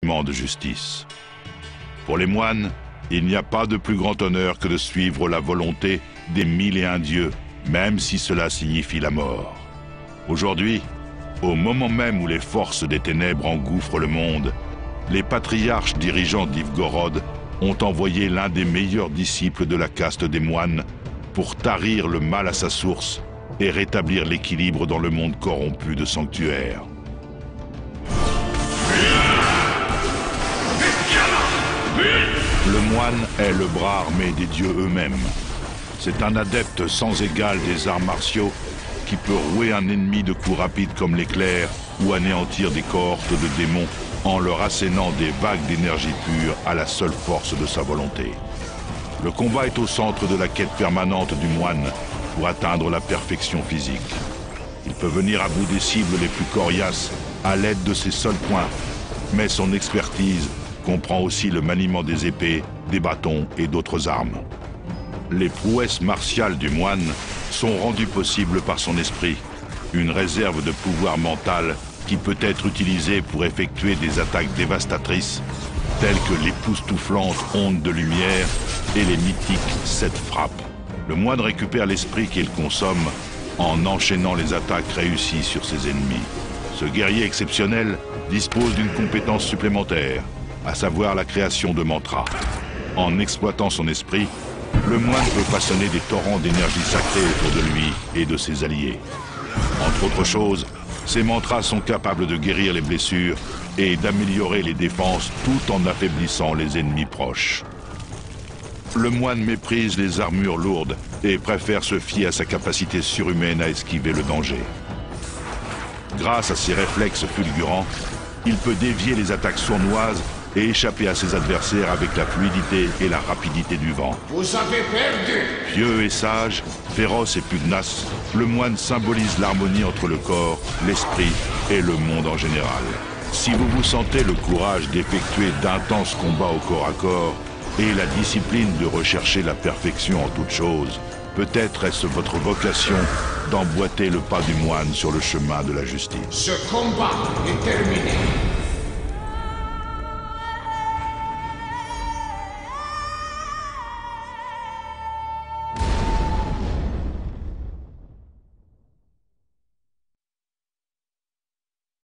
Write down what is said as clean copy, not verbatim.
de justice. Pour les moines, il n'y a pas de plus grand honneur que de suivre la volonté des 1001 dieux, même si cela signifie la mort. Aujourd'hui, au moment même où les forces des ténèbres engouffrent le monde, les patriarches dirigeants d'Ivgorod ont envoyé l'un des meilleurs disciples de la caste des moines pour tarir le mal à sa source et rétablir l'équilibre dans le monde corrompu de sanctuaires. Le moine est le bras armé des dieux eux-mêmes. C'est un adepte sans égal des arts martiaux qui peut rouer un ennemi de coups rapides comme l'éclair ou anéantir des cohortes de démons en leur assénant des vagues d'énergie pure à la seule force de sa volonté. Le combat est au centre de la quête permanente du moine pour atteindre la perfection physique. Il peut venir à bout des cibles les plus coriaces à l'aide de ses seuls poings, mais son expertise comprend aussi le maniement des épées, des bâtons et d'autres armes. Les prouesses martiales du moine sont rendues possibles par son esprit, une réserve de pouvoir mental qui peut être utilisée pour effectuer des attaques dévastatrices telles que l'époustouflante onde de lumière et les mythiques 7 frappes. Le moine récupère l'esprit qu'il consomme en enchaînant les attaques réussies sur ses ennemis. Ce guerrier exceptionnel dispose d'une compétence supplémentaire, à savoir la création de mantras. En exploitant son esprit, le moine peut façonner des torrents d'énergie sacrée autour de lui et de ses alliés. Entre autres choses, ces mantras sont capables de guérir les blessures et d'améliorer les défenses tout en affaiblissant les ennemis proches. Le moine méprise les armures lourdes et préfère se fier à sa capacité surhumaine à esquiver le danger. Grâce à ses réflexes fulgurants, il peut dévier les attaques sournoises et échapper à ses adversaires avec la fluidité et la rapidité du vent. Vous avez perdu! Pieux et sage, féroce et pugnace, le moine symbolise l'harmonie entre le corps, l'esprit et le monde en général. Si vous vous sentez le courage d'effectuer d'intenses combats au corps à corps et la discipline de rechercher la perfection en toutes choses, peut-être est-ce votre vocation d'emboîter le pas du moine sur le chemin de la justice. Ce combat est terminé.